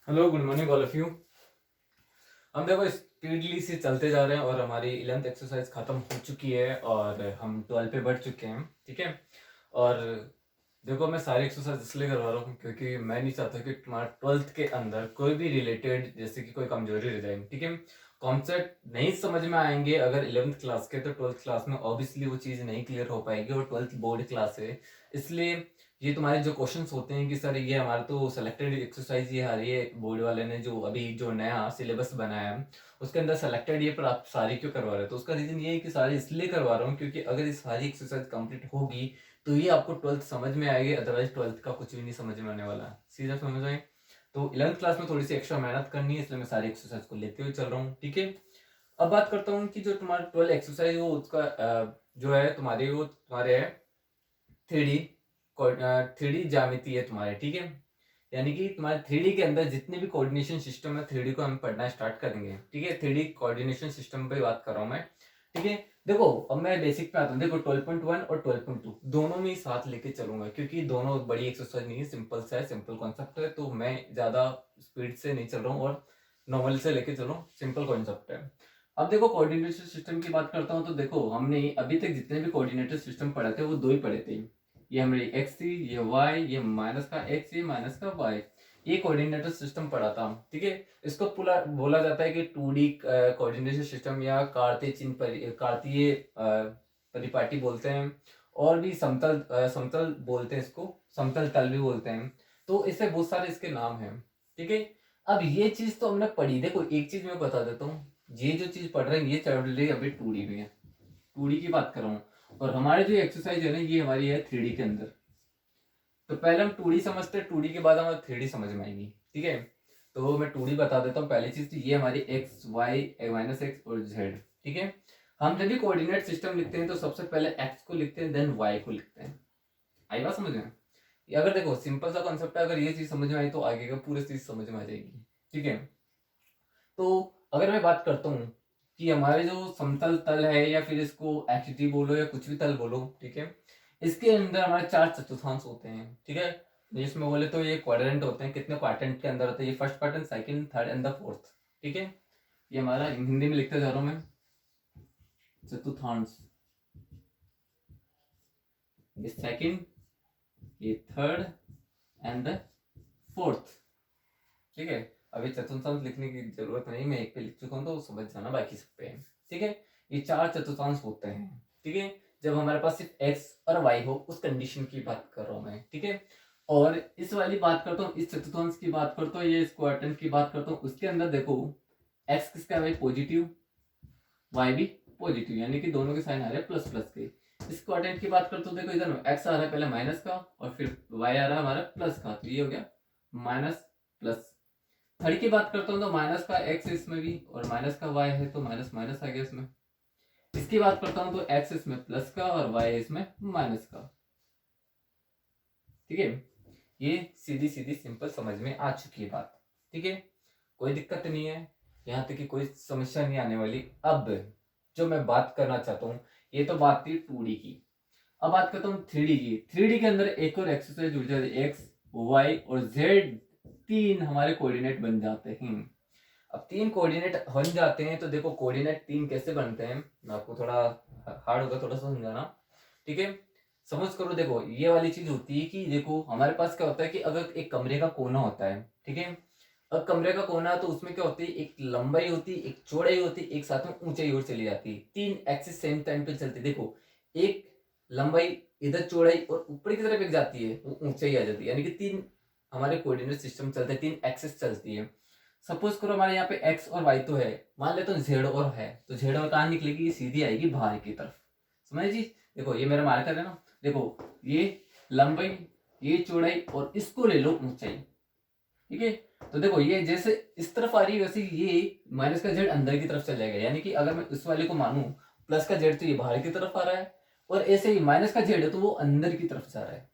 Hello, good morning all of you. हम देखो speedly से चलते जा रहे हैं और हमारी 11th एक्सरसाइज खत्म हो चुकी है और हम 12 पे बढ़ चुके हैं। ठीक है। और देखो मैं सारी एक्सरसाइज इसलिए करवा रहा हूँ क्योंकि मैं नहीं चाहता कि तुम्हारा 12th के अंदर कोई भी रिलेटेड जैसे कि कोई कमजोरी रह जाए। ठीक है। कॉन्सेप्ट नहीं समझ में आएंगे अगर 11th क्लास के, तो 12th क्लास में ऑब्वियसली वो चीज़ नहीं क्लियर हो पाएगी और 12th बोर्ड क्लास है। इसलिए ये तुम्हारे जो क्वेश्चंस होते हैं कि सर ये हमारा तो सेलेक्टेड एक्सरसाइज ये आ रही है, बोर्ड वाले ने जो अभी जो नया सिलेबस बनाया है उसके अंदर सेलेक्टेड ये, पर आप सारी क्यों करवा रहे हो? तो उसका रीजन ये है कि सारी इसलिए करवा रहा हूँ क्योंकि अगर ये सारी एक्सरसाइज कंप्लीट होगी तो ये आपको 12th समझ में आएगी, अदरवाइज 12th का कुछ भी नहीं समझ में आने वाला है। सीधा समझ आए। तो 11th क्लास में थोड़ी सी एक्स्ट्रा मेहनत करनी है, इसलिए मैं सारी एक्सरसाइज को लेते हुए चल रहा हूँ। ठीक है। अब बात करता हूँ कि जो तुम्हारा 12 एक्सरसाइज वो उसका जो है तुम्हारी, वो तुम्हारे है थ्री डी, थ्री डी ज्यामिति है तुम्हारे। ठीक है। यानी कि तुम्हारे थ्री डी के अंदर जितने भी कोऑर्डिनेशन सिस्टम है, थ्री डी को हम पढ़ना स्टार्ट करेंगे। ठीक है। थ्री डी कोऑर्डिनेशन सिस्टम पे बात कर रहा हूँ मैं। ठीक है। देखो अब मैं बेसिक पे आता हूँ। देखो 12.1 और 12.2 दोनों में ही साथ लेके चलूंगा क्योंकि दोनों बड़ी एक्सरसाइज नहीं है, सिंपल सा है, सिंपल कॉन्सेप्ट है। तो मैं ज्यादा स्पीड से नहीं चल रहा हूँ और नॉर्मल से लेके चल रहा हूँ, सिंपल कॉन्सेप्ट है। अब देखो कोऑर्डिनेशन सिस्टम की बात करता हूँ तो देखो हमने अभी तक जितने भी कोऑर्डिनेटर सिस्टम पढ़े थे वो दो ही पढ़े थे। ये हमारी एक्स थी, ये वाई, ये माइनस का एक्स, ये माइनस का वाई। ये कोऑर्डिनेटर सिस्टम पढ़ा था। ठीक है। इसको पूरा बोला जाता है कि 2D कोऑर्डिनेशन सिस्टम या कार्तीय चिन्ह कार्तीय परिपाटी बोलते हैं। और भी समतल समतल बोलते हैं इसको, समतल तल भी बोलते हैं। तो इससे बहुत सारे इसके नाम हैं। ठीक है। अब ये चीज तो हमने पढ़ी। देखो एक चीज मैं बता देता हूँ, ये जो चीज पढ़ रहे हैं ये चल रही है अभी 2D में है। 2D की बात कर रहा हूँ और हमारे जो एक्सरसाइज है ना ये हमारी है 3D के अंदर। तो पहले हम 2D समझते हैं, 2D के बाद हमें 3D समझ में आएगी। ठीक है। तो मैं 2D बता देता हूँ। पहली चीज तो ये हमारी एक्स वाई माइनस एक्स और जेड। ठीक है। हम जब भी कोऑर्डिनेट सिस्टम लिखते हैं तो सबसे पहले एक्स को लिखते हैं, देन वाई को लिखते हैं। आई बात समझ में? ये अगर देखो सिंपल सा कॉन्सेप्ट है, अगर ये चीज समझ में आई तो आगे का पूरी चीज समझ में आ जाएगी। ठीक है। तो अगर मैं बात करता हूँ कि हमारे जो समतल तल है या फिर इसको एक्सिटी बोलो या कुछ भी तल बोलो, ठीक है, इसके अंदर हमारे चार चतुर्थांश होते हैं। ठीक है। जिसमें बोले तो ये क्वाड्रेंट होते हैं। कितने क्वाड्रेंट के अंदर होते हैं? ये first quadrant, second, third and the fourth. ठीक है। ये हमारा हिंदी में लिखते जा रहा हूं मैं, चतुर्थांश। ये सेकंड, ये थर्ड एंड द फोर्थ। ठीक है। अभी चतुर्थांश लिखने की जरूरत नहीं, मैं एक पे लिख चुका हूँ तो समझ जाना बाकी सब पे। ठीक है। ये चार चतुर्थांश होते हैं। ठीक है। जब हमारे पास सिर्फ एक्स और वाई हो उस कंडीशन की बात कर रहा हूँ मैं। ठीक है। और इस वाली बात करता हूँ, इस चतुर्थांश की बात करता हूँ, ये इस क्वाड्रेंट की बात करता हूँ। उसके अंदर देखो एक्स किसका है भाई? पॉजिटिव, वाई भी पॉजिटिव, यानी कि दोनों के साइन आ रहे हैं प्लस प्लस के। इस क्वाड्रेंट की बात करते हो, देखो इधर एक्स आ रहा है पहले माइनस का और फिर वाई आ रहा है हमारा प्लस का, तो ये हो गया माइनस प्लस। थर्ड की बात करता हूँ तो माइनस का एक्स इसमें भी और माइनस का वाई है तो माइनस माइनस आ गया इसमें। इसकी बात करता हूँ तो एक्स इसमें प्लस का और वाई इसमें माइनस का। ठीक है। ये सीधी सीधी सिंपल समझ में आ चुकी है बात। ठीक है। कोई दिक्कत नहीं है, यहाँ तक कि कोई समस्या नहीं आने वाली। अब जो मैं बात करना चाहता हूँ, ये तो बात थी 2D की। अब बात करता हूँ 3D की। 3D के अंदर एक और एक्सरसाइज जुड़ जाती है, एक्स वाई और जेड, तीन हमारे कोऑर्डिनेट बन जाते हैं। अब तीन कोऑर्डिनेट बन जाते हैं तो देखो कोऑर्डिनेट तीन कैसे बनते हैं, मैं आपको थोड़ा हार्ड होगा थोड़ा सा समझाना। ठीक है। समझ करो, देखो ये वाली चीज होती है कि देखो हमारे पास क्या होता है कि अगर एक कमरे का कोना होता है, ठीक है, अब कमरे का कोना तो उसमें क्या होती है, एक लंबाई होती है, एक चौड़ाई होती है, एक साथ में ऊंचाई और चली जाती है। तीन एक्सिस सेम टाइम पे चलती है। देखो एक लंबाई, इधर चौड़ाई और ऊपर की तरफ एक जाती है, वो ऊंचाई आ जाती है। यानी कि तीन हमारे कोऑर्डिनेट सिस्टम चलते हैं, तीन एक्सिस चलती है। सपोज करो हमारे यहाँ पे एक्स और वाई तो है, मान लेते हैं जेड और है, तो जेड और कहाँ निकलेगी? ये सीधी आएगी बाहर की तरफ। समझ जी? देखो ये मेरा मार्कर है ना, देखो ये लंबाई, ये चौड़ाई और इसको ले लो ऊंचाई। ठीक है। तो देखो ये जैसे इस तरफ आ रही है वैसे ये माइनस का जेड अंदर की तरफ चल जाएगा। यानी कि अगर मैं इस वाले को मानूं प्लस का जेड तो ये बाहर की तरफ आ रहा है, और ऐसे ही माइनस का जेड है तो वो अंदर की तरफ जा रहा है।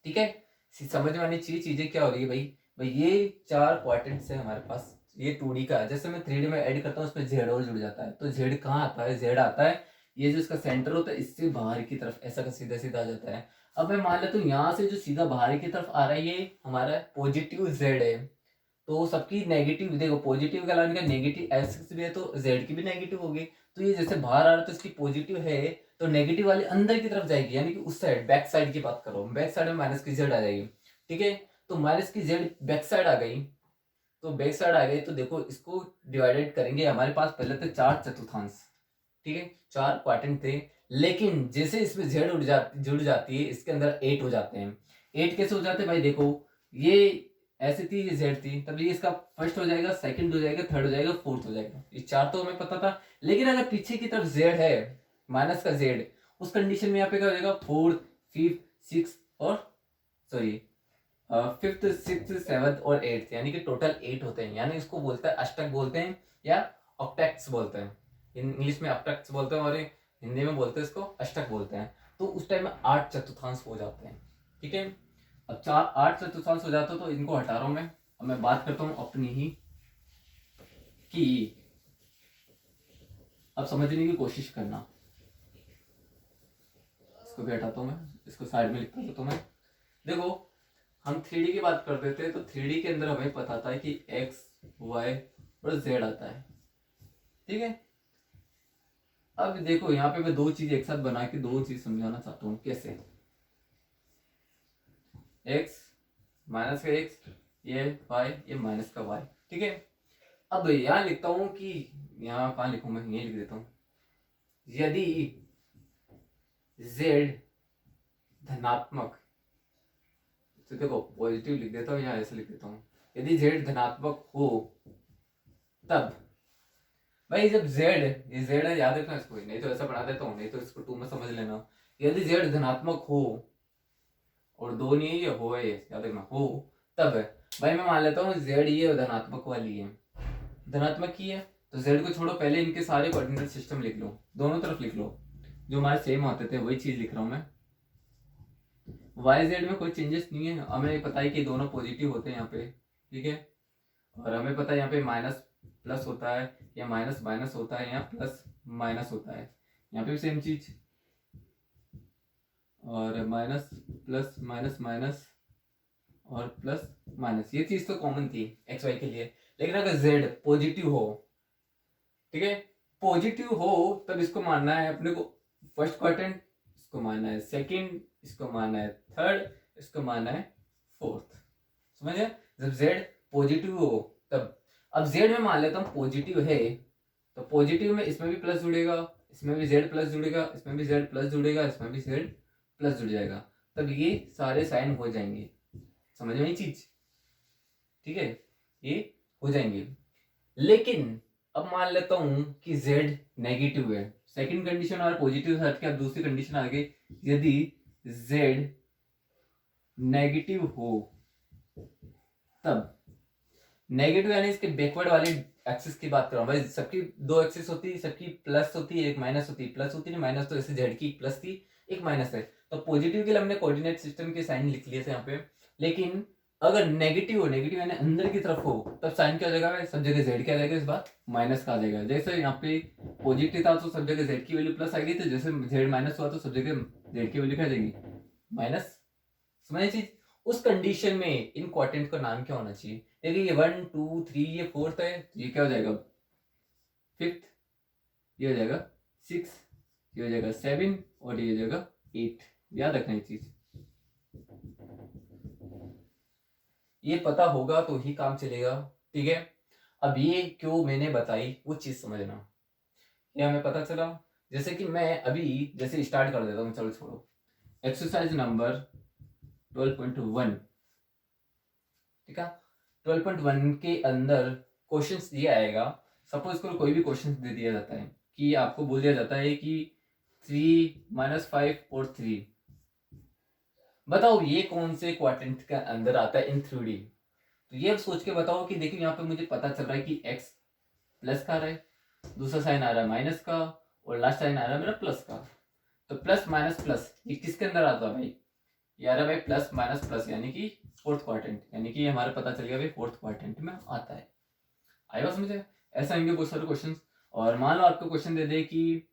ठीक है। समझ में आनी चाहिए चीजें क्या हो रही है भाई। भाई ये चार क्वाड्रेंट्स है हमारे पास। ये 2D का है, जैसे मैं 3D में ऐड करता हूँ उसमें जेड और जुड़ जाता है, तो जेड कहाँ आता है? जेड आता है ये जो इसका सेंटर होता है इससे बाहर की तरफ, ऐसा का सीधा सीधा आ जाता है। अब मैं मान लेता हूँ यहाँ से जो सीधा बाहर की तरफ आ रहा है ये हमारा पॉजिटिव जेड है, तो सबकी नेगेटिव देखो, पॉजिटिव के अलावा नेगेटिव एक्सिस भी है तो जेड की भी नेगेटिव होगी। तो ये जैसे बाहर आ रहा है तो इसकी पॉजिटिव है, तो नेगेटिव वाली अंदर की तरफ जाएगी, यानी कि उस साइड बैक साइड की बात कर रहा हूँ, बैक साइड में माइनस की जेड आ जाएगी। ठीक है, तो माइनस की जेड बैक साइड आ गई, तो बैक साइड आ गई तो देखो इसको डिवाइडेड करेंगे, हमारे पास पहले थे 4 चतुर्थांश, ठीक है 4 क्वाड्रेंट थे, लेकिन जैसे इसमें जेड जुड़ जाती है इसके अंदर 8 हो जाते हैं। 8 कैसे हो जाते हैं भाई, देखो ये ऐसे थी, ये जेड थी, तब ये इसका फर्स्ट हो जाएगा, सेकंड हो जाएगा, थर्ड हो जाएगा, फोर्थ हो जाएगा। ये 4 तो हमें पता था, लेकिन अगर पीछे की तरफ जेड है, माइनस का जेड, उस कंडीशन में यहाँ पे क्या हो जाएगा, फोर्थ, फिफ्थ, सिक्स और सॉरी फिफ्थ, सिक्स, सेवंथ और एट्थ, यानी कि टोटल 8 होते हैं, यानी इसको बोलते हैं अष्टक बोलते हैं या ऑक्टेट्स बोलते हैं। इंग्लिश में ऑक्टेट्स बोलते हैं और हिंदी में बोलते हैं इसको अष्टक बोलते हैं। तो उस टाइम में 8 चतुर्थांश हो जाते हैं। ठीक है, अब 8 चतुर्थांश हो जाते हैं तो इनको हटा रहा हूं मैं। अब मैं बात करता हूं अपनी ही कि अब समझने की कोशिश करना। इसको भी हटाता हूं मैं, इसको साइड में लिख देता हूं मैं। देखो हम 3D की बात करते थे, तो 3D के अंदर हमें पता था कि x, y और z आता है। ठीक है, अब देखो यहाँ पे मैं दो चीज एक साथ बना के दो चीज समझाना चाहता हूँ। कैसे, x माइनस का x, ये y, ये माइनस का y। ठीक है, अब यहाँ लिखता हूँ कि यहाँ कहाँ लिखूँ मैं, ये लिख देता हूँ, यदि z धनात्मक, तो देखो पॉजिटिव लिख देता हूँ या ऐसे लिख देता हूँ, यदि z धनात्मक हो तब भाई जब z, ये z है याद रखना इसको, नहीं तो ऐसा बना देता हूँ, नहीं तो इसको 2 में समझ लेना। यदि z धनात्मक हो, और 2 नहीं है, ये हो है, याद रखना हो, तब है भाई मैं मान लेता हूँ z ये धनात्मक वाली है, धनात्मक की है, तो z को छोड़ो, पहले इनके सारे कोऑर्डिनेट सिस्टम लिख लो, दोनों तरफ लिख लो, जो हमारे सेम होते थे वही चीज लिख रहा हूँ मैं। वाई जेड में कोई चेंजेस नहीं है, हमें पता है कि दोनों पॉजिटिव होते हैं यहाँ पे। ठीक है, और हमें पता है यहाँ पे माइनस प्लस होता है, या माइनस माइनस होता है, या प्लस माइनस होता है, यहाँ पे भी सेम चीज, और माइनस प्लस माइनस माइनस और प्लस माइनस, ये चीज तो कॉमन थी एक्स वाई के लिए। लेकिन अगर जेड पॉजिटिव हो, ठीक है पॉजिटिव हो, तब इसको मानना है अपने को फर्स्ट क्वाड्रेंट, इसको मानना है सेकंड, इसको मानना है थर्ड, इसको मानना है फोर्थ। समझे, जब z पॉजिटिव हो तब। अब z में मान लेता हूँ पॉजिटिव है, तो पॉजिटिव में इसमें भी प्लस जुड़ेगा, इसमें भी z प्लस जुड़ेगा, इसमें भी z प्लस जुड़ेगा, इसमें भी z प्लस जुड़ जाएगा, तब ये सारे साइन हो जाएंगे। समझ में ये चीज, ठीक है, ये हो जाएंगे। लेकिन अब मान लेता हूं कि z नेगेटिव है, सेकंड कंडीशन और पॉजिटिव हट के अब दूसरी कंडीशन आ गई, यदि z नेगेटिव हो तब, नेगेटिव यानी इसके बैकवर्ड वाले एक्सिस की बात कर रहा हूं भाई, सबकी 2 एक्सिस होती है, सबकी प्लस होती है, एक माइनस होती है, प्लस होती है माइनस, तो ऐसे z की प्लस थी, एक माइनस है, तो पॉजिटिव के लिए हमने कोऑर्डिनेट सिस्टम के साइन लिख लिए थे यहाँ पे। लेकिन अगर नेगेटिव हो, नेगेटिव यानी अंदर की तरफ हो, तब साइन क्या हो जाएगा भाई, सब जगह z क्या आ जाएगा, इस बार माइनस का आ जाएगा। जैसे यहाँ पे पॉजिटिव था तो सब जगह z की वैल्यू प्लस आएगी, तो जैसे z माइनस हुआ तो सब जगह z की वैल्यू क्या आ जाएगी, माइनस। समझ चीज, उस कंडीशन में इन क्वाड्रेंट का नाम क्या होना चाहिए, देखिए ये 1 2 3 ये फोर्थ है, तो ये क्या हो जाएगा फिफ्थ, ये हो जाएगा 6, ये हो जाएगा 7 और ये हो जाएगा 8। याद रखना ये चीज, ये पता होगा तो ही काम चलेगा। ठीक है, अब ये क्यों मैंने बताई वो चीज समझना, ये हमें पता चला। जैसे कि मैं अभी जैसे स्टार्ट कर देता हूँ, चलो छोड़ो, एक्सरसाइज नंबर 12.1, ठीक है 12.1 के अंदर क्वेश्चंस दिया आएगा। सपोज करो कोई भी क्वेश्चन दे दिया जाता है कि आपको बोल दिया जाता है कि 3 - 5 और 3, बताओ ये कौन से क्वाड्रेंट के अंदर आता है इन 3D। तो ये अब सोच के बताओ कि देखिए यहाँ पे मुझे पता चल रहा है कि x प्लस का आ रहा है, दूसरा साइन आ रहा है माइनस का, और लास्ट साइन आ रहा है मेरा प्लस का। तो प्लस माइनस प्लस ये किसके अंदर आता है भाई, यार भाई प्लस माइनस प्लस यानी कि फोर्थ क्वाड्रेंट, यानी कि हमारा पता चल गया भाई फोर्थ क्वाड्रेंट में आता है। आएगा समझे, ऐसा आएंगे बहुत सारे क्वेश्चन। और मान लो आपको क्वेश्चन दे दे कि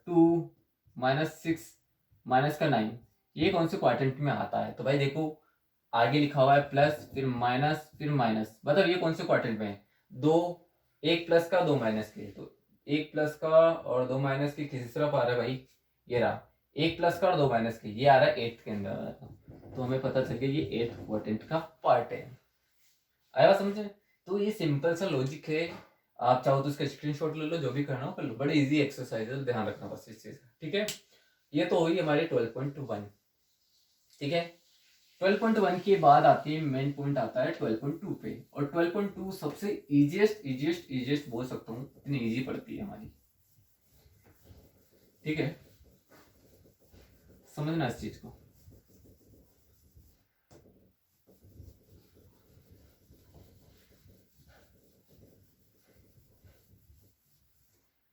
2 - 6 - 9 ये कौन से क्वाड्रेंट में आता है, तो भाई देखो आगे लिखा हुआ है प्लस फिर माइनस फिर माइनस, मतलब ये कौन से क्वाड्रेंट में है? दो, एक प्लस का दो माइनस के, तो एक प्लस का और दो माइनस के किसी तरफ आ रहा है भाई, ये रहा एक प्लस का और दो माइनस के, ये आ रहा है एट्थ के अंदर आ रहा था, तो हमें पता चल गया ये एट्थ क्वाड्रेंट का पार्ट है। आया समझे? तो ये सिंपल सा लॉजिक है, आप चाहो तो इसका स्क्रीनशॉट ले लो, जो भी करना हो कर लो, बड़े इजी एक्सरसाइज है, ध्यान रखना बस इस चीज का, ठीक है। ये तो हुई हमारी 12.1, ठीक है। 12.1 के बाद आती है मेन पॉइंट आता है 12.2 पे, और 12.2 सबसे इजीएस्ट इजीएस्ट इजीएस्ट बोल सकता हूँ, इतनी इजी पड़ती है हमारी, ठीक है, समझना इस चीज को।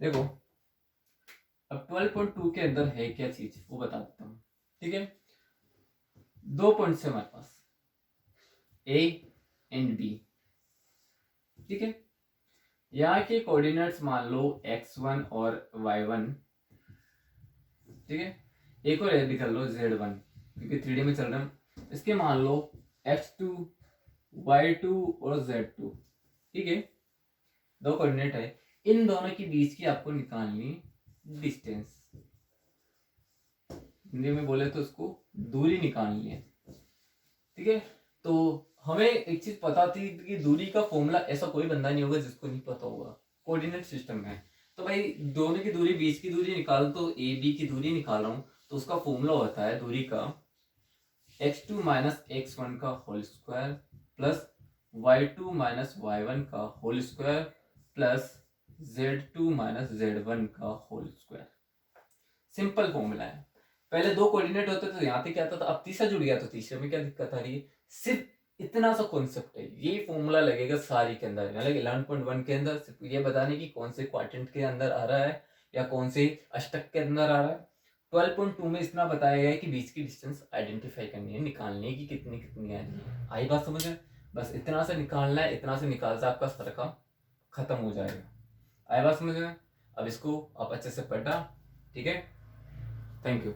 देखो अब 12.2 के अंदर है क्या चीज वो बता देता हूँ, ठीक है। दो पॉइंट्स है हमारे पास ए एंड बी, ठीक है। यहाँ के कोऑर्डिनेट्स मान लो x1 और y1, ठीक है। एक और ऐड कर लो z1, क्योंकि 3D में चल रहे हैं, इसके मान लो x2 y2 और z2, ठीक है। दो कोऑर्डिनेट है, इन दोनों के बीच की आपको निकालनी डिस्टेंस, हिंदी में बोले तो उसको दूरी निकालनी है, ठीक है। तो हमें एक चीज पता थी कि दूरी का फॉर्मूला, ऐसा कोई बंदा नहीं होगा जिसको नहीं पता होगा कोऑर्डिनेट सिस्टम में। तो भाई दोनों की दूरी, बीच की दूरी निकाल, तो ए बी की दूरी निकाल रहा हूं, तो उसका फॉर्मूला होता है दूरी का x2 माइनस x1 का whole square plus y2 minus y1 का whole square plus z2 minus z1 का होल स्क्वायर। सिंपल फॉर्मूला है। पहले दो कोऑर्डिनेट होते थे, यहाँ पे क्या आता था, अब तीसरा जुड़ गया, तो तीसरे में क्या दिक्कत आ रही है? सिर्फ इतना सा कॉन्सेप्ट है, ये फॉर्मूला लगेगा सारी के अंदर, मतलब 11.1 के अंदर सिर्फ ये बताने की कौन से क्वाड्रेंट के अंदर आ रहा है या कौन से अष्टक के अंदर आ रहा है। 12.2 में इतना बताया गया है कि बीच की डिस्टेंस आइडेंटिफाई करनी है, निकालने की कितनी कितनी आनी है। आई बात समझ में? बस इतना से निकालना है, इतना से निकालता आपका सरका खत्म हो जाएगा। आई बात समझ में? अब इसको आप अच्छे से पढ़ना, ठीक है। Thank you.